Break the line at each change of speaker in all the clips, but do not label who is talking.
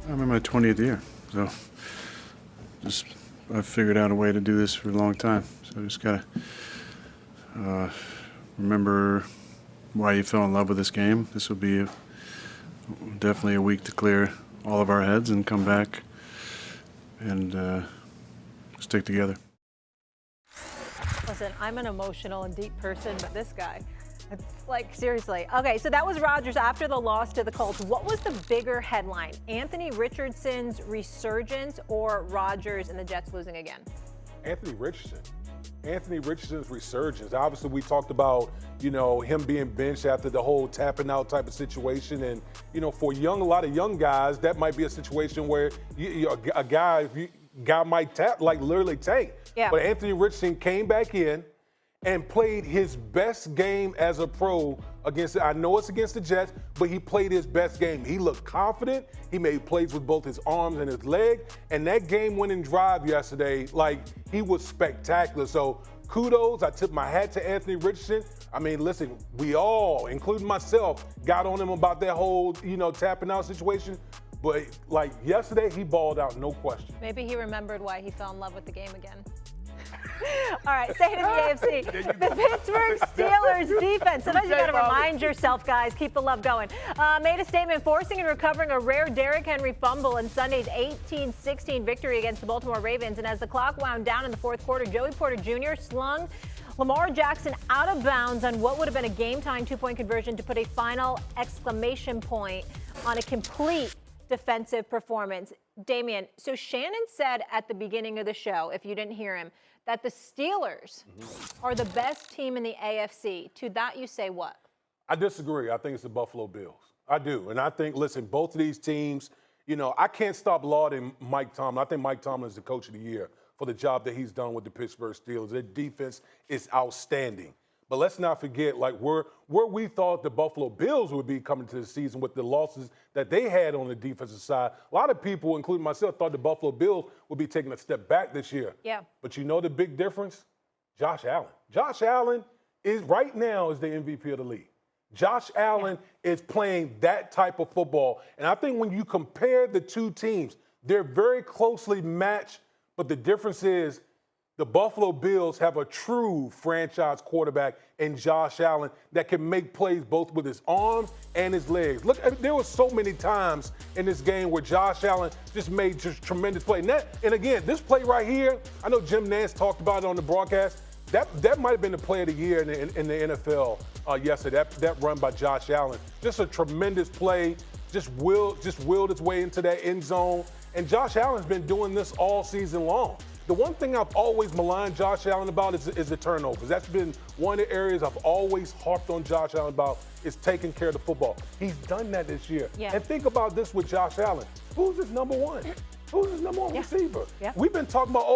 I'm in my 20th year, so I've figured out a way to do this for a long time. So I just gotta remember why you fell in love with this game. This will be definitely a week to clear all of our heads and come back and stick together.
Listen, I'm an emotional and deep person, but this guy, like, seriously. Okay, so that was Rodgers after the loss to the Colts. What was the bigger headline? Anthony Richardson's resurgence or Rodgers and the Jets losing again?
Anthony Richardson. Anthony Richardson's resurgence. Obviously, we talked about, him being benched after the whole tapping out type of situation. And, for a lot of young guys, that might be a situation where a guy might tap, like literally tank.
Yeah.
But Anthony Richardson came back in and played his best game as a pro I know it's against the Jets, but he played his best game. He looked confident. He made plays with both his arms and his leg. And that game-winning drive yesterday, he was spectacular. So kudos. I tip my hat to Anthony Richardson. I mean, listen, we all, including myself, got on him about that whole, tapping out situation. But yesterday, he balled out, no question.
Maybe he remembered why he fell in love with the game again. All right, staying in the AFC, the Pittsburgh Steelers defense. Sometimes you got to remind yourself, guys, keep the love going. Made a statement forcing and recovering a rare Derrick Henry fumble in Sunday's 18-16 victory against the Baltimore Ravens. And as the clock wound down in the fourth quarter, Joey Porter Jr. slung Lamar Jackson out of bounds on what would have been a game-tying two-point conversion to put a final exclamation point on a complete defensive performance. Damien, so Shannon said at the beginning of the show, if you didn't hear him, that the Steelers are the best team in the AFC. To that you say what?
I disagree. I think it's the Buffalo Bills. I do. And I think, listen, both of these teams, I can't stop lauding Mike Tomlin. I think Mike Tomlin is the coach of the year for the job that he's done with the Pittsburgh Steelers. Their defense is outstanding. But let's not forget, where we thought the Buffalo Bills would be coming to the season with the losses that they had on the defensive side. A lot of people, including myself, thought the Buffalo Bills would be taking a step back this year.
Yeah.
But you know the big difference? Josh Allen. Josh Allen right now is the MVP of the league. Josh Allen is playing that type of football. And I think when you compare the two teams, they're very closely matched, but the difference is the Buffalo Bills have a true franchise quarterback in Josh Allen that can make plays both with his arms and his legs. Look, there were so many times in this game where Josh Allen just made tremendous play. And again, this play right here, I know Jim Nantz talked about it on the broadcast. That might have been the play of the year in the NFL yesterday. That run by Josh Allen, just a tremendous play. Just willed its way into that end zone. And Josh Allen's been doing this all season long. The one thing I've always maligned Josh Allen about is the turnovers. That's been one of the areas I've always harped on Josh Allen about, is taking care of the football. He's done that this year.
Yeah.
And think about this with Josh Allen. Who's his number one? Who's his number one receiver?
Yeah.
We've been talking about,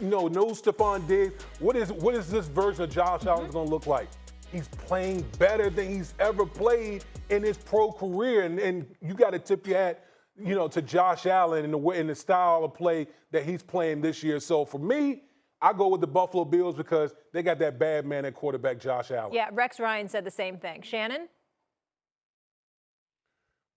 no Stephon Diggs. What is this version of Josh Allen going to look like? He's playing better than he's ever played in his pro career. And you got to tip your hat to Josh Allen and the style of play that he's playing this year. So for me, I go with the Buffalo Bills because they got that bad man at quarterback, Josh Allen.
Yeah, Rex Ryan said the same thing. Shannon?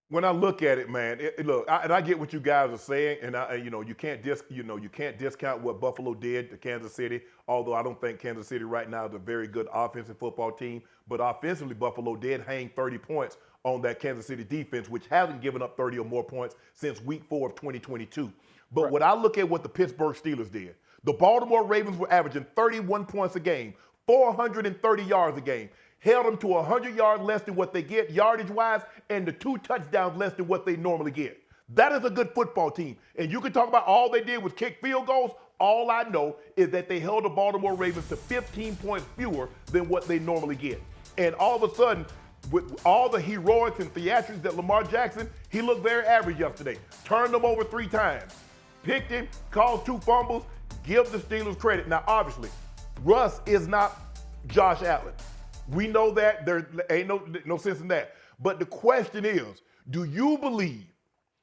When I look at it, man, I get what you guys are saying, and you can't discount what Buffalo did to Kansas City. Although I don't think Kansas City right now is a very good offensive football team, but offensively, Buffalo did hang 30 points on that Kansas City defense, which hasn't given up 30 or more points since week 4 of 2022. But When I look at what the Pittsburgh Steelers did, the Baltimore Ravens were averaging 31 points a game, 430 yards a game. Held them to 100 yards less than what they get yardage-wise, and the 2 touchdowns less than what they normally get. That is a good football team. And you can talk about all they did was kick field goals. All I know is that they held the Baltimore Ravens to 15 points fewer than what they normally get. And all of a sudden, with all the heroics and theatrics that Lamar Jackson, he looked very average yesterday. Turned them over 3 times. Picked him, caused 2 fumbles, give the Steelers credit. Now, obviously, Russ is not Josh Allen. We know that. There ain't no sense in that. But the question is, do you believe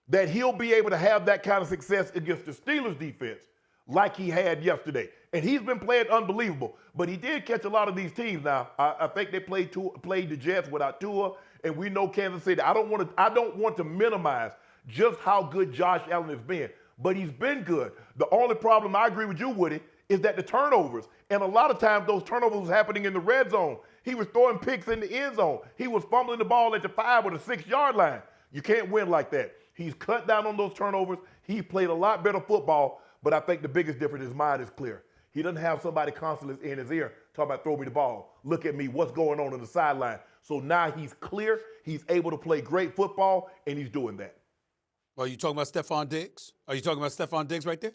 that he'll be able to have that kind of success against the Steelers defense like he had yesterday? And he's been playing unbelievable. But he did catch a lot of these teams. Now, I think they played the Jets without Tua, and we know Kansas City. I don't want to minimize just how good Josh Allen has been. But he's been good. The only problem, I agree with you, Woody, is that the turnovers. And a lot of times those turnovers was happening in the red zone. He was throwing picks in the end zone. He was fumbling the ball at the 5 or the 6-yard line. You can't win like that. He's cut down on those turnovers. He played a lot better football, but I think the biggest difference, his mind is clear. He doesn't have somebody constantly in his ear talking about throw me the ball. Look at me, what's going on the sideline. So now he's clear, he's able to play great football, and he's doing that.
Are you talking about Stephon Diggs? Are you talking about Stephon Diggs right there?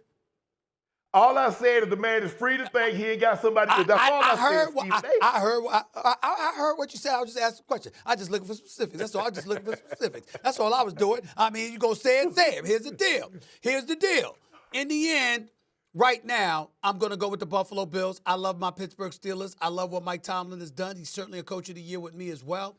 All I said is the man is free to think he ain't got somebody to. That's all I said.
I heard what you said. I was just asking a question. I just looking for specifics. That's all. I just looking for specifics. That's all I was doing. I mean, you go say it, say it. Here's the deal. Here's the deal. In the end, right now, I'm going to go with the Buffalo Bills. I love my Pittsburgh Steelers. I love what Mike Tomlin has done. He's certainly a coach of the year with me as well.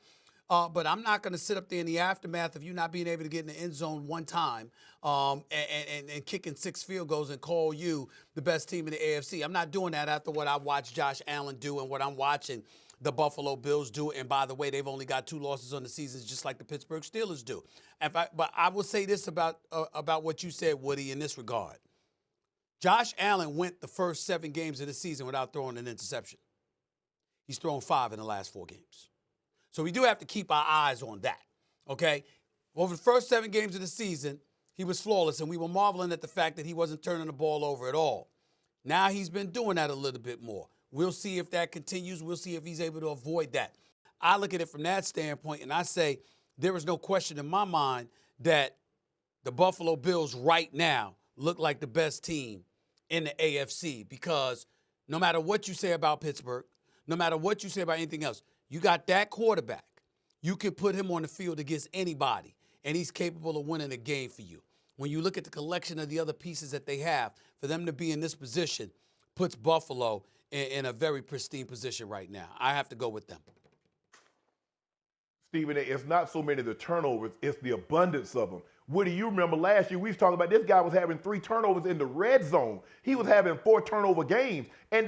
But I'm not going to sit up there in the aftermath of you not being able to get in the end zone one time and kicking 6 field goals and call you the best team in the AFC. I'm not doing that after what I watched Josh Allen do and what I'm watching the Buffalo Bills do. And by the way, they've only got 2 losses on the season, just like the Pittsburgh Steelers do. But I will say this about what you said, Woody, in this regard. Josh Allen went the first 7 games of the season without throwing an interception. He's thrown 5 in the last 4 games. So we do have to keep our eyes on that, okay? Over the first 7 games of the season, he was flawless, and we were marveling at the fact that he wasn't turning the ball over at all. Now he's been doing that a little bit more. We'll see if that continues. We'll see if he's able to avoid that. I look at it from that standpoint, and I say there is no question in my mind that the Buffalo Bills right now look like the best team in the AFC because no matter what you say about Pittsburgh, no matter what you say about anything else, you got that quarterback. You can put him on the field against anybody, and he's capable of winning a game for you. When you look at the collection of the other pieces that they have, for them to be in this position puts Buffalo in a very pristine position right now. I have to go with them.
Stephen, it's not so many of the turnovers, it's the abundance of them. Woody, you remember last year we was talking about this guy was having 3 turnovers in the red zone. He was having 4 turnover games, and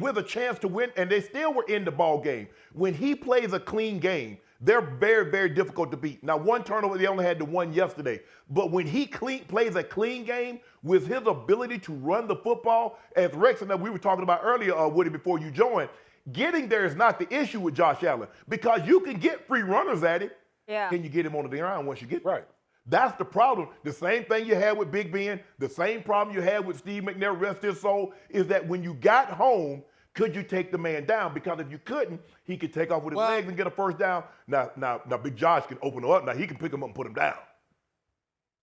with a chance to win, and they still were in the ball game. When he plays a clean game, they're very, very difficult to beat. Now, 1 turnover, they only had the 1 yesterday. But when he plays a clean game with his ability to run the football, as Rex and we were talking about earlier, Woody, before you joined, getting there is not the issue with Josh Allen because you can get free runners at it.
Yeah.
Can you get him on the ground once you get there?
Right.
That's the problem. The same thing you had with Big Ben, the same problem you had with Steve McNair, rest his soul, is that when you got home, could you take the man down? Because if you couldn't, he could take off with his legs and get a first down. Now, Big Josh can open him up. Now, he can pick him up and put him down.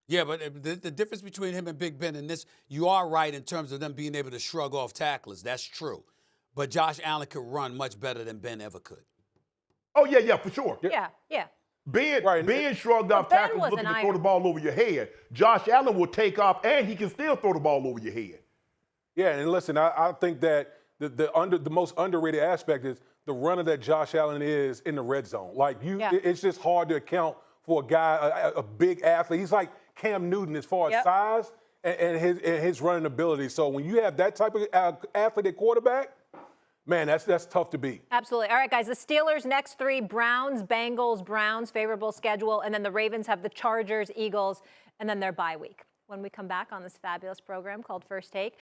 Yeah, but the difference between him and Big Ben in this, you are right in terms of them being able to shrug off tacklers. That's true. But Josh Allen could run much better than Ben ever could.
Oh, yeah, for sure.
Yeah.
Ben shrugged off tackles looking to throw the ball over your head. Josh Allen will take off, and he can still throw the ball over your head.
Yeah, and listen, I think that the most underrated aspect is the runner that Josh Allen is in the red zone. It's just hard to account for a guy, a big athlete. He's like Cam Newton as far as size and his running ability. So when you have that type of athlete at quarterback, man, that's tough to beat.
Absolutely. All right, guys, the Steelers next 3, Browns, Bengals, Browns, favorable schedule, and then the Ravens have the Chargers, Eagles, and then their bye week. When we come back on this fabulous program called First Take.